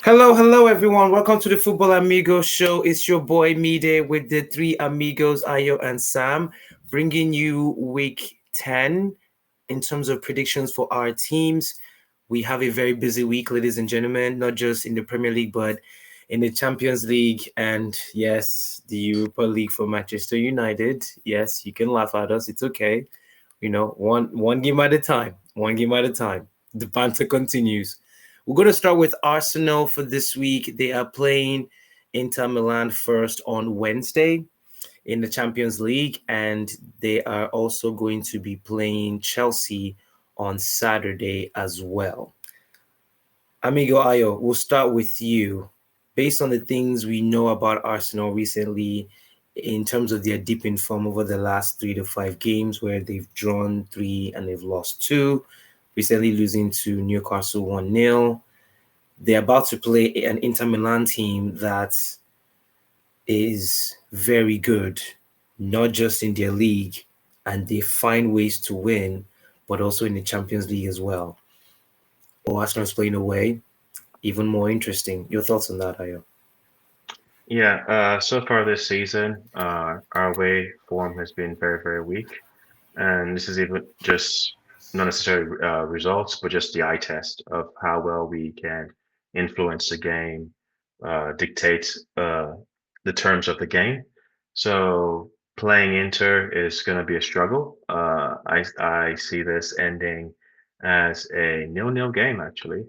Hello, everyone. Welcome to the Football Amigos show. It's your boy Mide with the three amigos, Ayo and Sam, bringing you week 10 in terms of predictions for our teams. We have a very busy week, ladies and gentlemen, not just in the Premier League, but in the Champions League and, yes, the Europa League for Manchester United. Yes, you can laugh at us. It's okay. One game at a time. One game at a time. The banter continues. We're going to start with Arsenal for this week. They are playing Inter Milan first on Wednesday in the Champions League, and they are also going to be playing Chelsea on Saturday as well. Amigo Ayo, we'll start with you. Based on the things we know about Arsenal recently, in terms of their deep in form over the last 3 to 5 games, where they've drawn three and they've lost two, recently losing to Newcastle 1-0. They're about to play an Inter Milan team that is very good, not just in their league, and they find ways to win, but also in the Champions League as well. Arsenal's playing away, even more interesting. Your thoughts on that, Ayo? Yeah, so far this season, our away form has been very, very weak. And this is even just not necessarily results, but just the eye test of how well we can influence the game, dictate the terms of the game. So playing Inter is going to be a struggle. I see this ending as a nil-nil game, actually.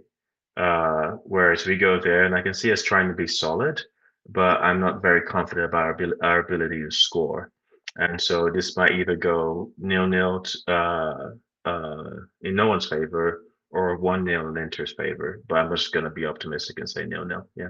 Whereas we go there, and I can see us trying to be solid, but I'm not very confident about our ability to score. And so this might either go nil-nil in no one's favor or 1-0 in Inter's favor. But I'm just going to be optimistic and say nil-nil. Yeah.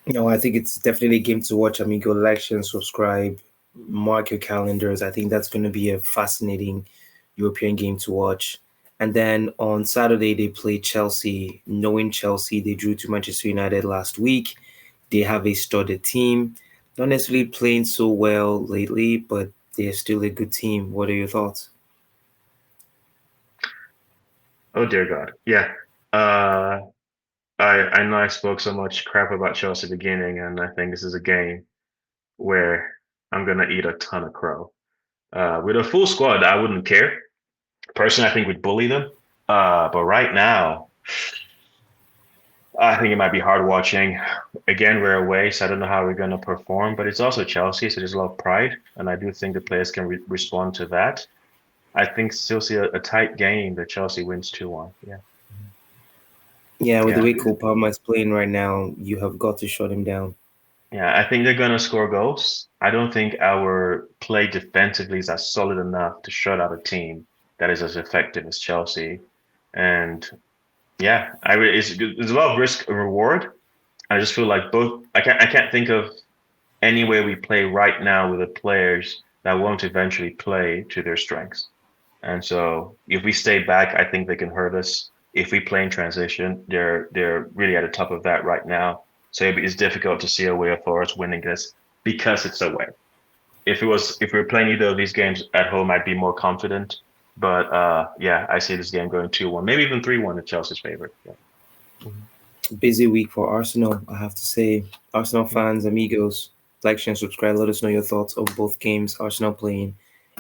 No, I think it's definitely a game to watch. I mean, go like, share, and subscribe. Mark your calendars. I think that's going to be a fascinating European game to watch. And then on Saturday, they play Chelsea. Knowing Chelsea, they drew to Manchester United last week. They have a studded team. Not necessarily playing so well lately, but they're still a good team. What are your thoughts? Oh dear God. Yeah. Uh, I know I spoke so much crap about Chelsea at the beginning, and I think this is a game where I'm gonna eat a ton of crow. With a full squad, I wouldn't care. Personally, I think we'd bully them. But right now, I think it might be hard watching. Again, we're away, so I don't know how we're going to perform. But it's also Chelsea, so there's a lot of pride, and I do think the players can respond to that. I think still see a tight game that Chelsea wins 2-1. Yeah, Yeah, with the yeah, way Cole Palmer is playing right now, you have got to shut him down. yeah. I think they're going to score goals. I don't think our play defensively is as solid enough to shut out a team that is as effective as Chelsea. And yeah, there's a lot of risk and reward. I just feel like both. I can't think of any way we play right now with the players that won't eventually play to their strengths. And so if we stay back, I think they can hurt us. If we play in transition, they're really at the top of that right now. So it's difficult to see a way for us winning this because it's away. If we were playing either of these games at home, I'd be more confident. But yeah, I see this game going 2-1, maybe even 3-1 in Chelsea's favor. Yeah. Busy week for Arsenal, I have to say. Arsenal fans, amigos, like, share, and subscribe. Let us know your thoughts of both games. Arsenal playing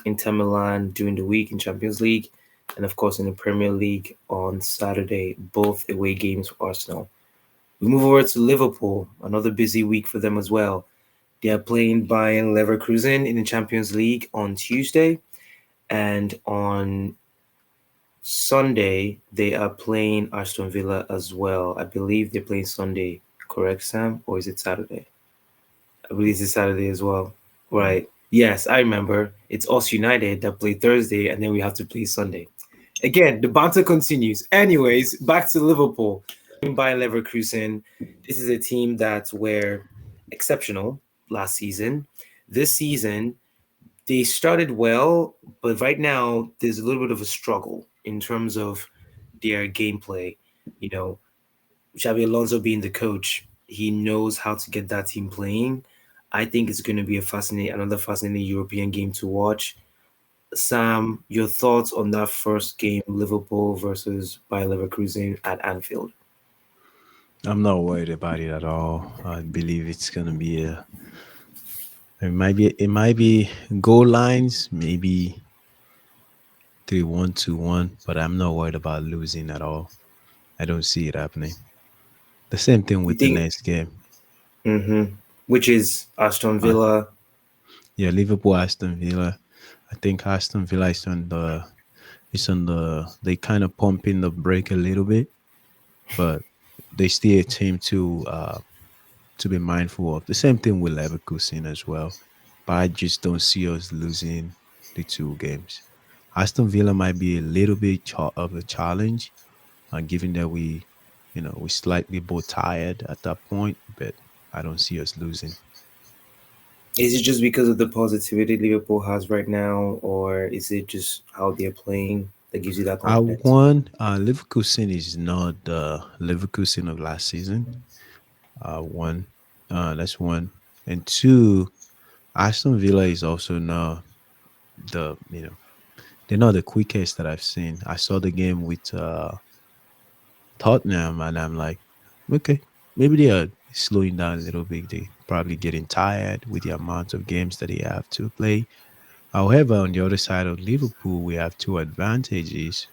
Inter Milan during the week in Champions League, and of course in the Premier League on Saturday. Both away games for Arsenal. We move over to Liverpool. Another busy week for them as well. They are playing Bayern Leverkusen in the Champions League on Tuesday, and on Sunday, they are playing Aston Villa as well. I believe they're playing Sunday, correct, Sam? Or is it Saturday? I believe it's Saturday as well. Right. Yes, I remember. It's us United that play Thursday, and then we have to play Sunday. Again, the banter continues. Anyways, back to Liverpool. By Leverkusen, this is a team that were exceptional last season. This season, they started well, but right now there's a little bit of a struggle in terms of their gameplay. You know, Xabi Alonso being the coach, he knows how to get that team playing. I think it's going to be another fascinating European game to watch. Sam, your thoughts on that first game, Liverpool versus Bayer Leverkusen at Anfield? I'm not worried about it at all. I believe it's gonna be a. It might be goal lines, maybe 3-1, 2-1, but I'm not worried about losing at all. I don't see it happening. The same thing You with the think, next game. hmm which is Aston Uh, Villa? yeah, Liverpool, Aston Villa. I think Aston Villa is on the they kind of pumping the brake a little bit, but they still a team to be mindful of. The same thing with Leverkusen as well, but I just don't see us losing the two games. Aston Villa might be a little bit of a challenge, given that we slightly both tired at that point, but I don't see us losing. Is it just because of the positivity Liverpool has right now, or is it just how they're playing that gives you that I confidence? One, Leverkusen is not the Leverkusen of last season. One, that's one, and two, Aston Villa is also not they're not the quickest that I've seen. I saw the game with Tottenham, and I'm like, okay, maybe they are slowing down a little bit. They probably getting tired with the amount of games that they have to play. However, on the other side of Liverpool, we have two advantages.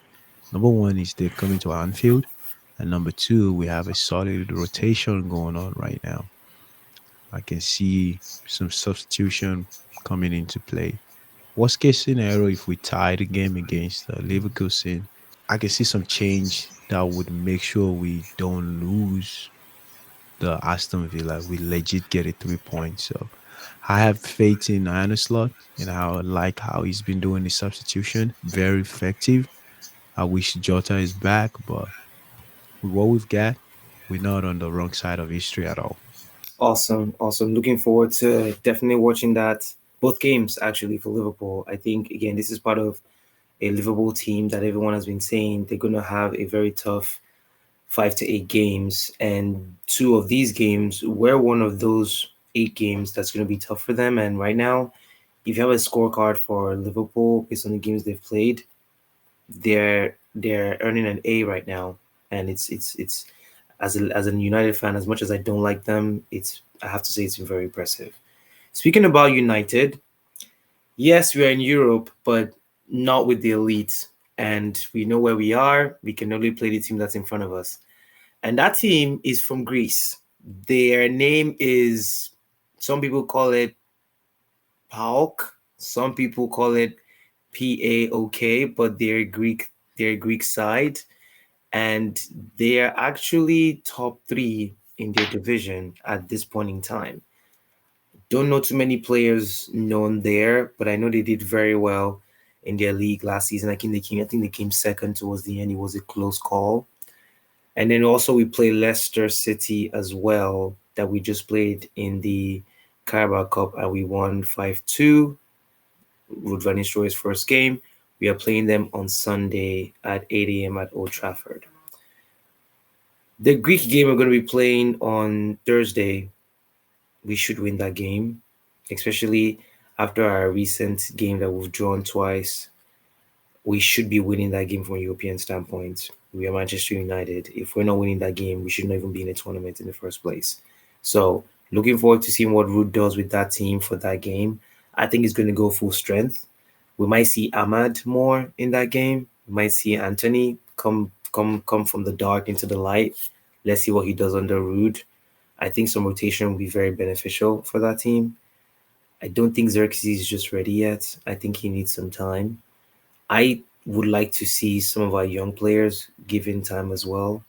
Number one is they're coming to Anfield, and number two, we have a solid rotation going on right now. I can see some substitution coming into play. Worst case scenario, if we tie the game against Leverkusen, I can see some change that would make sure we don't lose the Aston Villa. We legit get a 3 points. So I have faith in Iron Slot and I like how he's been doing the substitution. Very effective. I wish Jota is back, but with what we've got, we're not on the wrong side of history at all. Awesome, awesome. Looking forward to definitely watching that. Both games actually for Liverpool. I think again this is part of a Liverpool team that everyone has been saying they're gonna have a very tough 5 to 8 games, and two of these games were one of those 8 games that's gonna be tough for them. And right now, if you have a scorecard for Liverpool based on the games they've played, they're earning an A right now, and it's as a United fan, as much as I don't like them, it's I have to say it's very impressive. Speaking about United, yes, we are in Europe, but not with the elite, and we know where we are. We can only play the team that's in front of us, and that team is from Greece. Their name is some people call it PAOK, some people call it PAOK, but they're Greek side, and they are actually top three in their division at this point in time. Don't know too many players known there, but I know they did very well in their league last season. I think they came second towards the end. It was a close call. And then also we play Leicester City as well that we just played in the Carabao Cup and we won 5-2. Ruud van Nistelrooy's first game. We are playing them on Sunday at 8 a.m. at Old Trafford. The Greek game we're going to be playing on Thursday, we should win that game, especially after our recent game that we've drawn twice. We should be winning that game from a European standpoint. We are Manchester United. If we're not winning that game, we should not even be in a tournament in the first place. So, looking forward to seeing what Ruud does with that team for that game. I think he's going to go full strength. We might see Ahmad more in that game. We might see Anthony come from the dark into the light. Let's see what he does under Ruud. I think some rotation will be very beneficial for that team. I don't think Xerxes is just ready yet. I think he needs some time. I would like to see some of our young players given time as well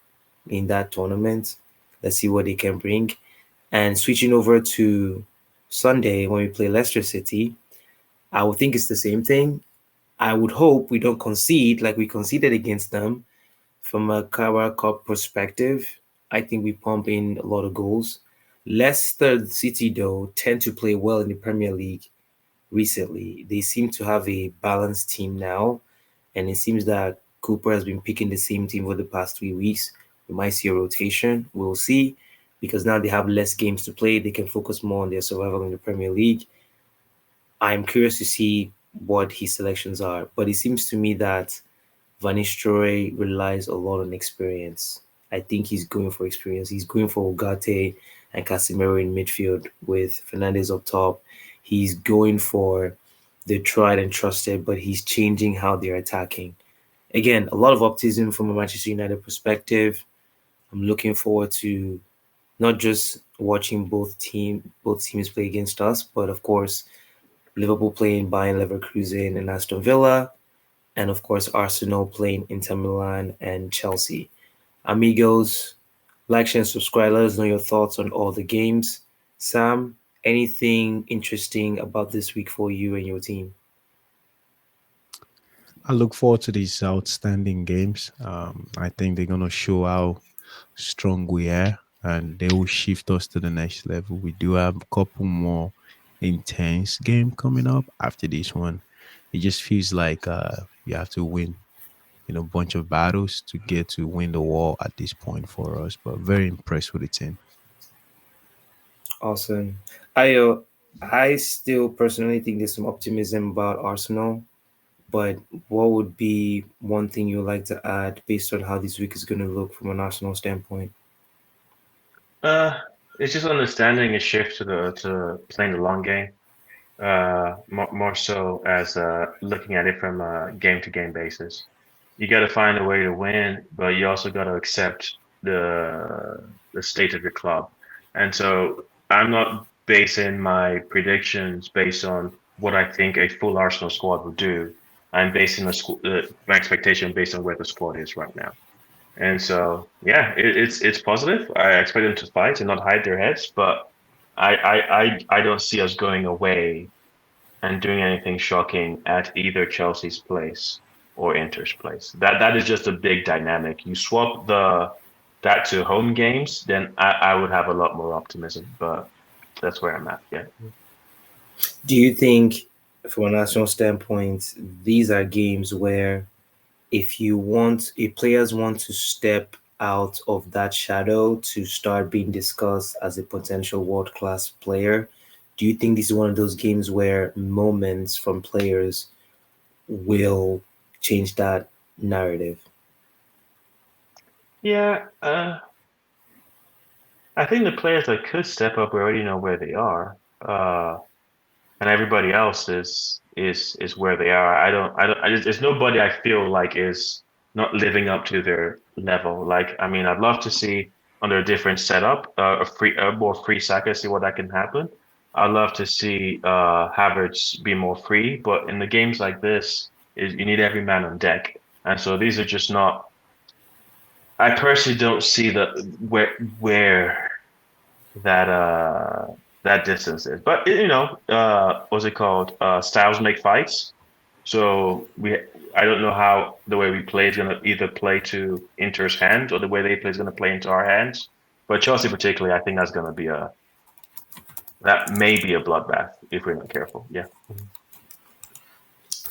in that tournament. Let's see what they can bring. And switching over to Sunday when we play Leicester City, I would think it's the same thing. I would hope we don't concede like we conceded against them. From a Carabao Cup perspective, I think we pump in a lot of goals. Leicester City, though, tend to play well in the Premier League recently. They seem to have a balanced team now, and it seems that Cooper has been picking the same team for the past 3 weeks. We might see a rotation. We'll see, because now they have less games to play. They can focus more on their survival in the Premier League. I'm curious to see what his selections are, but it seems to me that Van Nistelrooy relies a lot on experience. I think he's going for experience. He's going for Ugarte and Casemiro in midfield with Fernandez up top. He's going for the tried and trusted, but he's changing how they're attacking. Again, a lot of optimism from a Manchester United perspective. I'm looking forward to not just watching both teams play against us, but of course Liverpool playing Bayern Leverkusen and Aston Villa, and of course Arsenal playing Inter Milan and Chelsea. Amigos, like, share, and subscribe. Let us know your thoughts on all the games. Sam, anything interesting about this week for you and your team? I look forward to these outstanding games. I think they're gonna show how strong we are, and they will shift us to the next level. We do have a couple more intense game coming up after this one. It just feels like you have to win, a bunch of battles to get to win the war at this point for us. But very impressed with the team. Awesome. I still personally think there's some optimism about Arsenal, but what would be one thing you'd like to add based on how this week is going to look from an Arsenal standpoint? Uh, it's just understanding a shift to playing the long game. More so as looking at it from a game to game basis. You got to find a way to win, but you also got to accept the state of your club. And so I'm not basing my predictions based on what I think a full Arsenal squad would do. I'm basing my expectation based on where the squad is right now. And so, yeah, it's positive. I expect them to fight and not hide their heads, but I don't see us going away and doing anything shocking at either Chelsea's place or Inter's place. That is just a big dynamic. You swap the that to home games, then I would have a lot more optimism. But that's where I'm at. Yeah. Do you think, from a national standpoint, these are games where if players want to step out of that shadow to start being discussed as a potential world class player, do you think this is one of those games where moments from players will change that narrative? Yeah. I think the players that could step up already know where they are. And everybody else is where they are. There's nobody I feel like is not living up to their level. Like, I mean, I'd love to see under a different setup, a more free Saka, see what that can happen. I'd love to see Havertz be more free, but in the games like this, is you need every man on deck, and so these are just not. I personally don't see where that that distance is. But what's it called? Styles make fights. So I don't know how the way we play is going to either play to Inter's hands or the way they play is going to play into our hands. But Chelsea particularly, I think that may be a bloodbath if we're not careful. Yeah.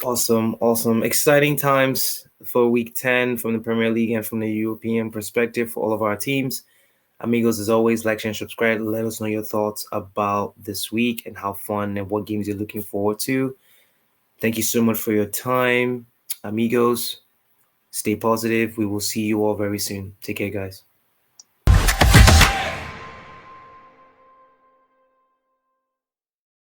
Awesome, awesome. Exciting times for week 10 from the Premier League and from the European perspective for all of our teams. Amigos, as always, like, share, and subscribe. Let us know your thoughts about this week and how fun and what games you're looking forward to. Thank you so much for your time. Amigos, stay positive. We will see you all very soon. Take care, guys.